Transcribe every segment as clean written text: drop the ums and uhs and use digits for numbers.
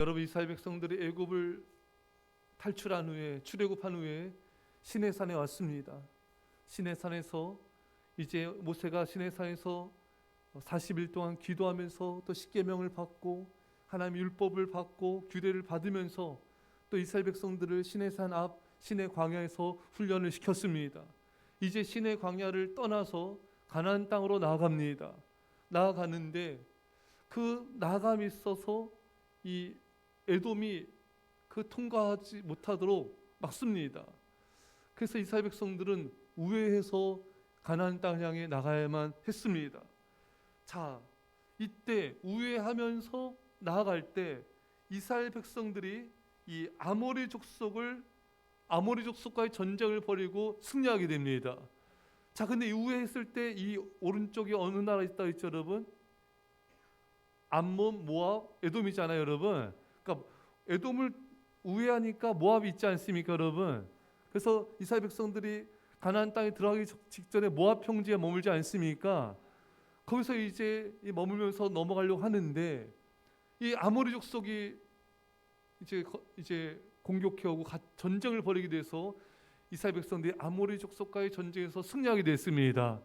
여러분, 이스라엘 백성들이 애굽을 탈출한 후에, 출애굽한 후에 시내산에 왔습니다. 시내산에서 이제 모세가 시내산에서 40일 동안 기도하면서 또 십계명을 받고 하나님의 율법을 받고 규례를 받으면서 또 이스라엘 백성들을 시내산 앞 시내 광야에서 훈련을 시켰습니다. 이제 시내 광야를 떠나서 가나안 땅으로 나아갑니다. 나아가는데 그 나아감이 있어서 이 에돔이 그 통과하지 못하도록 막습니다. 그래서 이스라엘 백성들은 우회해서 가나안 땅을 향해 나가야만 했습니다. 자, 이때 우회하면서 나아갈 때 이스라엘 백성들이 이 아모리 족속과의 전쟁을 벌이고 승리하게 됩니다. 자, 근데 우회했을 때 이 오른쪽에 어느 나라 있다 했죠, 여러분? 암몬, 모압, 에돔이잖아요, 여러분. 그러니까 에돔을 우회하니까 모압이 있지 않습니까, 여러분? 그래서 이스라엘 백성들이 가나안 땅에 들어가기 직전에 모압 평지에 머물지 않습니까? 거기서 이제 머물면서 넘어가려고 하는데 이 아모리 족속이 이제 공격해오고 전쟁을 벌이게 돼서 이스라엘 백성들이 아모리 족속과의 전쟁에서 승리하게 됐습니다.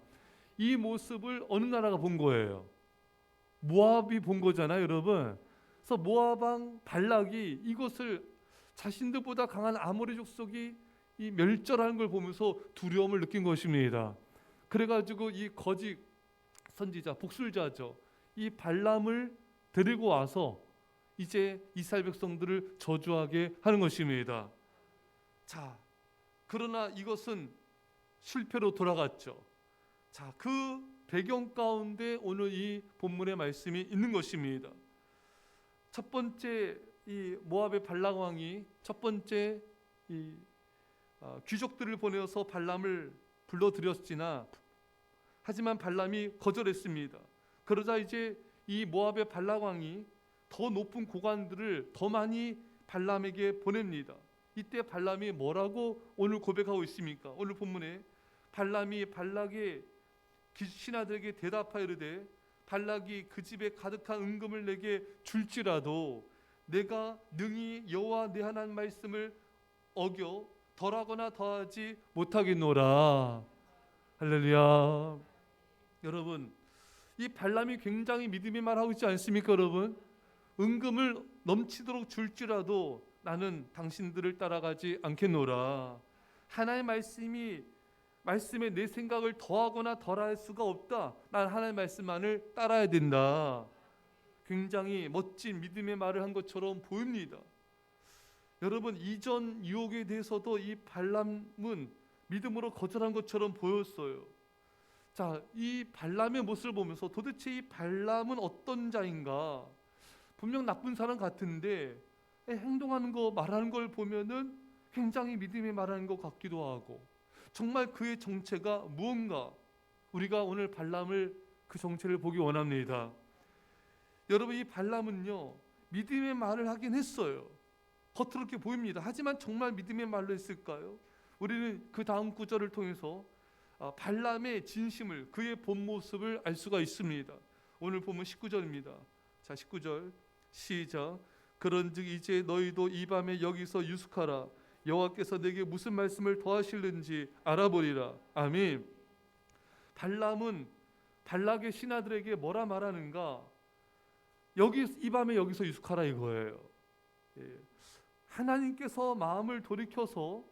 이 모습을 어느 나라가 본 거예요? 모압이 본 거잖아요, 여러분. 그래서 모압 왕 발락이 이것을 자신들보다 강한 아모리 족속이 이 멸절하는 걸 보면서 두려움을 느낀 것입니다. 그래가지고 이 거짓 선지자, 복술자죠, 이 발람을 데리고 와서 이제 이스라엘 백성들을 저주하게 하는 것입니다. 자, 그러나 이것은 실패로 돌아갔죠. 자, 그 배경 가운데 오늘 이 본문의 말씀이 있는 것입니다. 첫 번째 이 모압의 발락 왕이 첫 번째 이 귀족들을 보내어서 발람을 불러들였으나 하지만 발람이 거절했습니다. 그러자 이제 이 모압의 발락 왕이 더 높은 고관들을 더 많이 발람에게 보냅니다. 이때 발람이 뭐라고 오늘 고백하고 있습니까? 오늘 본문에 발람이 발락의 신하들에게 대답하여 이르되 발락이 그 집에 가득한 은금을 내게 줄지라도 내가 능히 여호와 내 하나님 말씀을 어겨 덜하거나 더하지 못하겠노라. 할렐루야. 여러분, 이 발람이 굉장히 믿음의 말하고 있지 않습니까, 여러분? 은금을 넘치도록 줄지라도 나는 당신들을 따라가지 않겠노라. 하나님의 말씀에 내 생각을 더하거나 덜할 수가 없다. 난 하나님의 말씀만을 따라야 된다. 굉장히 멋진 믿음의 말을 한 것처럼 보입니다. 여러분, 이전 유혹에 대해서도 이 발람은 믿음으로 거절한 것처럼 보였어요. 자, 이 발람의 모습을 보면서 도대체 이 발람은 어떤 자인가? 분명 나쁜 사람 같은데 행동하는 거, 말하는 걸 보면은 굉장히 믿음의 말하는 것 같기도 하고, 정말 그의 정체가 무언가, 우리가 오늘 발람을 그 정체를 보기 원합니다. 여러분, 이 발람은요 믿음의 말을 하긴 했어요. 겉으로 이렇게 보입니다. 하지만 정말 믿음의 말로 했을까요? 우리는 그 다음 구절을 통해서 발람의 진심을, 그의 본 모습을 알 수가 있습니다. 오늘 보면 19절입니다. 자, 19절 시작. 그런즉 이제 너희도 이 밤에 여기서 유숙하라. 여호와께서 내게 무슨 말씀을 더하실는지 알아보리라. 아멘. 발람은 발락의 신하들에게 뭐라 말하는가? 이 밤에 여기서 유숙하라 이거예요. 하나님께서 마음을 돌이켜서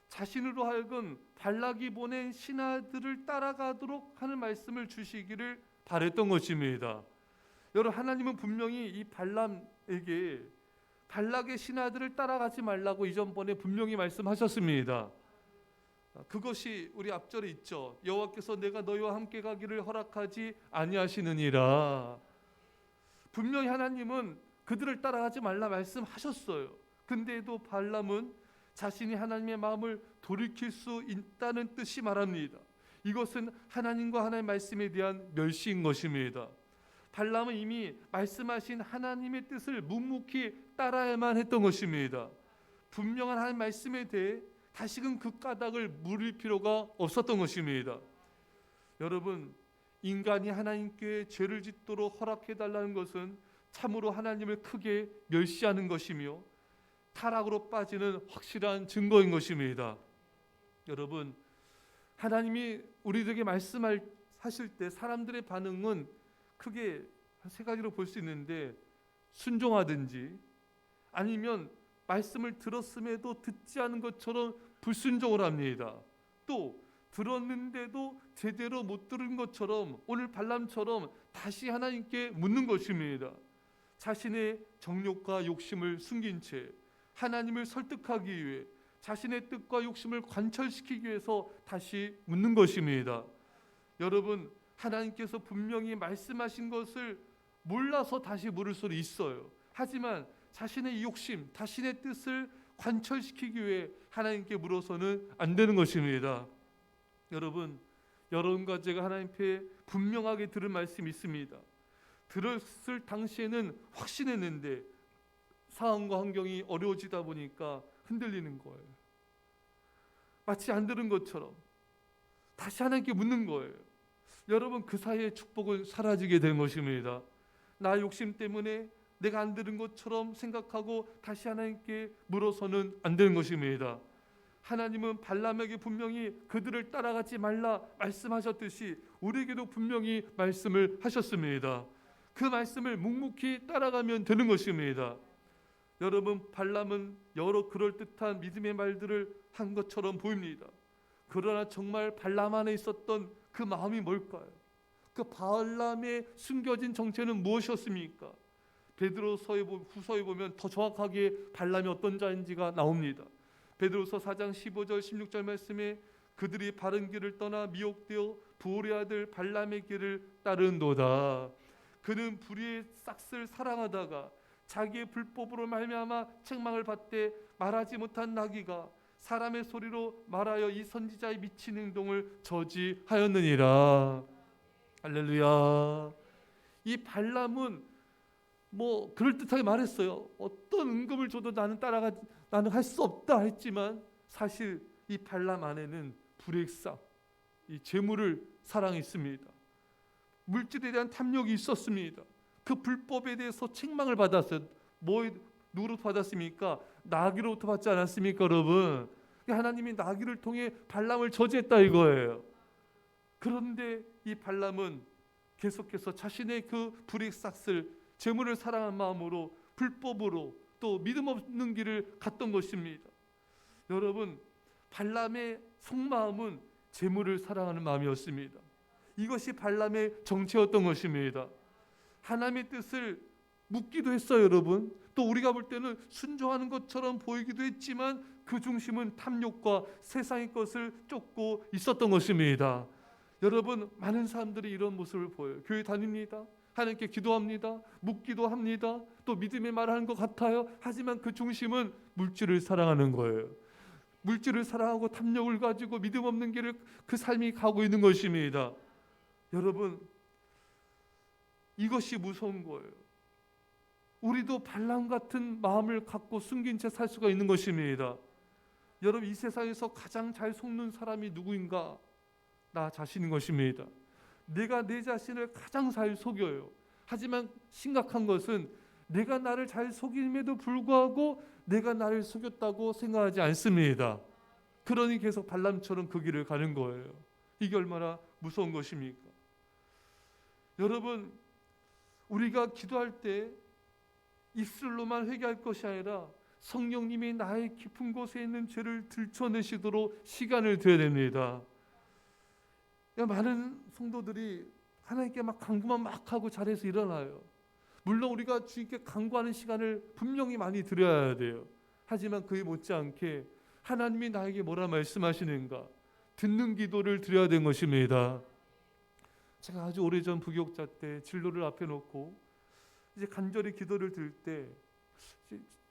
자신으로 하여금 발락이 보낸 신하들을 따라가도록 하는 말씀을 주시기를 바랬던 것입니다. 여러분, 하나님은 분명히 이 발람에게 발락의 신하들을 따라가지 말라고 이전번에 분명히 말씀하셨습니다. 그것이 우리 앞절에 있죠. 여호와께서 내가 너희와 함께 가기를 허락하지 아니하시느니라. 분명히 하나님은 그들을 따라가지 말라 말씀하셨어요. 근데도 발람은 자신이 하나님의 마음을 돌이킬 수 있다는 뜻이 말합니다. 이것은 하나님과 하나님의 말씀에 대한 멸시인 것입니다. 발람은 이미 말씀하신 하나님의 뜻을 묵묵히 따라야만 했던 것입니다. 분명한 하나님의 말씀에 대해 다시금 그 까닭을 물을 필요가 없었던 것입니다. 여러분, 인간이 하나님께 죄를 짓도록 허락해달라는 것은 참으로 하나님을 크게 멸시하는 것이며 타락으로 빠지는 확실한 증거인 것입니다. 여러분, 하나님이 우리들에게 말씀하실 때 사람들의 반응은 크게 세 가지로 볼 수 있는데, 순종하든지 아니면 말씀을 들었음에도 듣지 않은 것처럼 불순종을 합니다. 또 들었는데도 제대로 못 들은 것처럼 오늘 발람처럼 다시 하나님께 묻는 것입니다. 자신의 정욕과 욕심을 숨긴 채 하나님을 설득하기 위해 자신의 뜻과 욕심을 관철시키기 위해서 다시 묻는 것입니다. 여러분, 하나님께서 분명히 말씀하신 것을 몰라서 다시 물을 수도 있어요. 하지만 자신의 욕심, 자신의 뜻을 관철시키기 위해 하나님께 물어서는 안 되는 것입니다. 여러분, 여러분과 제가 하나님 앞에 분명하게 들은 말씀이 있습니다. 들었을 당시에는 확신했는데 상황과 환경이 어려워지다 보니까 흔들리는 거예요. 마치 안 들은 것처럼 다시 하나님께 묻는 거예요. 여러분, 그 사이에 축복은 사라지게 된 것입니다. 나 욕심 때문에 내가 안 들은 것처럼 생각하고 다시 하나님께 물어서는 안 되는 것입니다. 하나님은 발람에게 분명히 그들을 따라가지 말라 말씀하셨듯이 우리에게도 분명히 말씀을 하셨습니다. 그 말씀을 묵묵히 따라가면 되는 것입니다. 여러분, 발람은 여러 그럴듯한 믿음의 말들을 한 것처럼 보입니다. 그러나 정말 발람 안에 있었던 그 마음이 뭘까요? 그 발람의 숨겨진 정체는 무엇이었습니까? 베드로서에 후서에 보면 더 정확하게 발람이 어떤 자인지가 나옵니다. 베드로서 4장 15절 16절 말씀에 그들이 바른 길을 떠나 미혹되어 부올의 아들 발람의 길을 따른도다. 그는 불의의 싹을 사랑하다가 자기의 불법으로 말미암아 책망을 받되 말하지 못한 나귀가 사람의 소리로 말하여 이 선지자의 미친 행동을 저지하였느니라. 할렐루야. 이 발람은 그럴듯하게 말했어요. 어떤 은금을 줘도 나는 할 수 없다 했지만 사실 이 발람 안에는 불의싹, 이 재물을 사랑했습니다. 물질에 대한 탐욕이 있었습니다. 그 불법에 대해서 책망을 받았어요. 누구로부터 받았습니까? 나귀로부터 받지 않았습니까, 여러분? 하나님이 나귀를 통해 발람을 저지했다 이거예요. 그런데 이 발람은 계속해서 자신의 그 불의싹을 재물을 사랑한 마음으로 불법으로 또 믿음 없는 길을 갔던 것입니다. 여러분, 발람의 속마음은 재물을 사랑하는 마음이었습니다. 이것이 발람의 정체였던 것입니다. 하나님의 뜻을 묻기도 했어요, 여러분. 또 우리가 볼 때는 순종하는 것처럼 보이기도 했지만 그 중심은 탐욕과 세상의 것을 쫓고 있었던 것입니다. 여러분, 많은 사람들이 이런 모습을 보여요. 교회 다닙니다. 하나님께 기도합니다. 묻기도 합니다. 또 믿음의 말을 하는 것 같아요. 하지만 그 중심은 물질을 사랑하는 거예요. 물질을 사랑하고 탐욕을 가지고 믿음 없는 길을 그 삶이 가고 있는 것입니다. 여러분, 이것이 무서운 거예요. 우리도 발람 같은 마음을 갖고 숨긴 채 살 수가 있는 것입니다. 여러분, 이 세상에서 가장 잘 속는 사람이 누구인가? 나 자신인 것입니다. 내가 내 자신을 가장 잘 속여요. 하지만 심각한 것은 내가 나를 잘 속임에도 불구하고 내가 나를 속였다고 생각하지 않습니다. 그러니 계속 발람처럼 그 길을 가는 거예요. 이게 얼마나 무서운 것입니까? 여러분, 우리가 기도할 때 입술로만 회개할 것이 아니라 성령님이 나의 깊은 곳에 있는 죄를 들춰내시도록 시간을 드려야 됩니다. 많은 성도들이 하나님께 막 간구만 막 하고 자리에서 일어나요. 물론 우리가 주님께 간구하는 시간을 분명히 많이 드려야 돼요. 하지만 그에 못지않게 하나님이 나에게 뭐라 말씀하시는가 듣는 기도를 드려야 되는 것입니다. 제가 아주 오래전 부교육자 때 진로를 앞에 놓고 이제 간절히 기도를 드릴 때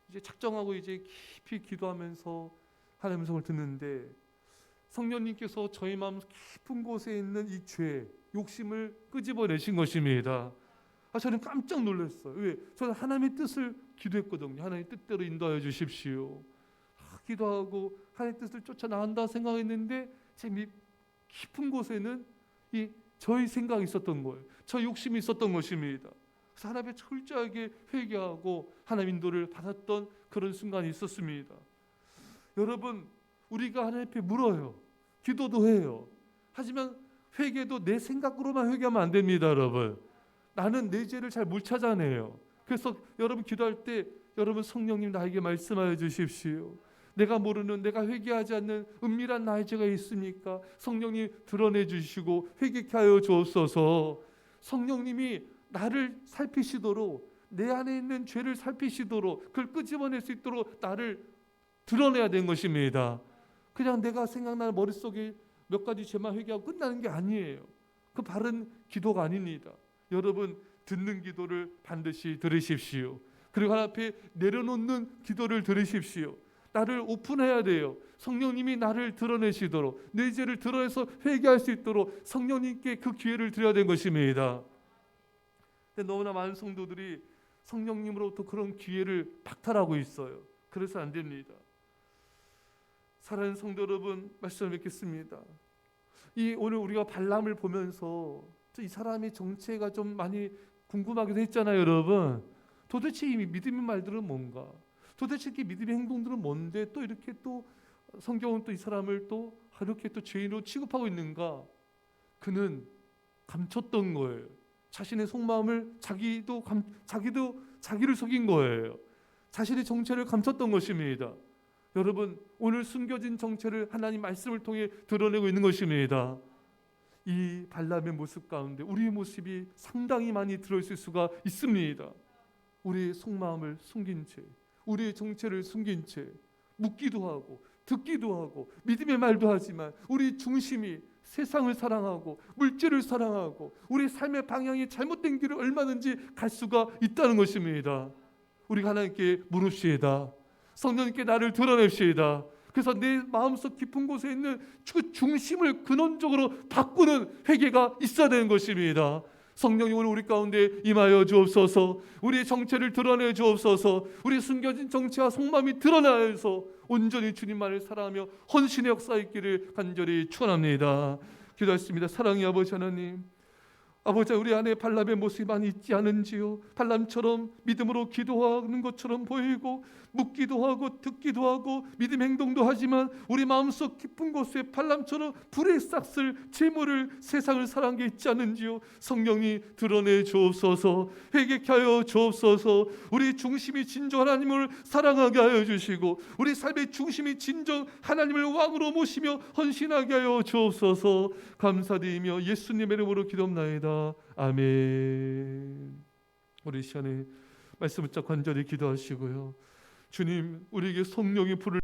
이제 작정하고 이제 깊이 기도하면서 하나님의 음성을 듣는데 성령님께서 저희 마음 깊은 곳에 있는 이 죄, 욕심을 끄집어내신 것입니다. 저는 깜짝 놀랐어요. 왜? 저는 하나님의 뜻을 기도했거든요. 하나님의 뜻대로 인도하여 주십시오. 기도하고 하나님의 뜻을 쫓아 나간다 생각했는데 제 깊은 곳에는 이 저의 생각이 있었던 거예요. 저 욕심이 있었던 것입니다. 그래서 하나님 앞에 철저하게 회개하고 하나님 인도를 받았던 그런 순간이 있었습니다. 여러분, 우리가 하나님 앞에 물어요. 기도도 해요. 하지만 회개도 내 생각으로만 회개하면 안 됩니다, 여러분. 나는 내 죄를 잘 못 찾아내요. 그래서 여러분 기도할 때 여러분 성령님 나에게 말씀하여 주십시오. 내가 모르는, 내가 회개하지 않는 은밀한 나의 죄가 있습니까? 성령님 드러내 주시고 회개케 하여 주옵소서. 성령님이 나를 살피시도록, 내 안에 있는 죄를 살피시도록, 그걸 끄집어낼 수 있도록 나를 드러내야 되는 것입니다. 그냥 내가 생각나는 머릿속에 몇 가지 죄만 회개하고 끝나는 게 아니에요. 그 바른 기도가 아닙니다. 여러분, 듣는 기도를 반드시 들으십시오. 그리고 하나님 앞에 내려놓는 기도를 들으십시오. 나를 오픈해야 돼요. 성령님이 나를 드러내시도록, 내 죄를 드러내서 회개할 수 있도록 성령님께 그 기회를 드려야 되는 것입니다. 근데 너무나 많은 성도들이 성령님으로부터 그런 기회를 박탈하고 있어요. 그래서 안 됩니다. 사랑하는 성도 여러분, 말씀을 맺겠습니다. 오늘 우리가 발람을 보면서 이 사람의 정체가 좀 많이 궁금하기도 했잖아요, 여러분. 도대체 이 믿음의 말들은 뭔가? 도대체 이 믿음의 행동들은 뭔데 또 이렇게 또 성경은 또 이 사람을 또 이렇게 또 죄인으로 취급하고 있는가? 그는 감췄던 거예요. 자신의 속마음을 자기도 자기를 속인 거예요. 자신의 정체를 감췄던 것입니다. 여러분, 오늘 숨겨진 정체를 하나님 말씀을 통해 드러내고 있는 것입니다. 이 발람의 모습 가운데 우리의 모습이 상당히 많이 들어있을 수가 있습니다. 우리의 속마음을 숨긴 채, 우리의 정체를 숨긴 채 묻기도 하고 듣기도 하고 믿음의 말도 하지만 우리 중심이 세상을 사랑하고 물질을 사랑하고 우리 삶의 방향이 잘못된 길을 얼마든지 갈 수가 있다는 것입니다. 우리가 하나님께 물읍시다. 성령님께 나를 드러냅시다. 그래서 내 마음속 깊은 곳에 있는 그 중심을 근원적으로 바꾸는 회개가 있어야 되는 것입니다. 성령님 오늘 우리 가운데 임하여 주옵소서. 우리의 정체를 드러내 주옵소서. 우리 숨겨진 정체와 속마음이 드러나서 온전히 주님만을 사랑하며 헌신의 역사 있기를 간절히 축원합니다. 기도하겠습니다. 사랑의 아버지 하나님, 아버지, 우리 안에 발람의 모습이 많이 있지 않은지요? 발람처럼 믿음으로 기도하는 것처럼 보이고 묻기도 하고 듣기도 하고 믿음 행동도 하지만 우리 마음속 깊은 곳에 발람처럼 불에 싹쓸 재물을 세상을 사랑한 게 있지 않은지요? 성령이 드러내 주옵소서. 회개케 하여 주옵소서. 우리 중심이 진정 하나님을 사랑하게 하여 주시고 우리 삶의 중심이 진정 하나님을 왕으로 모시며 헌신하게 하여 주옵소서. 감사드리며 예수님의 이름으로 기도합나이다. 아멘. 우리 시간에 말씀 붙잡고 간절히 기도하시고요. 주님, 우리에게 성령의 불을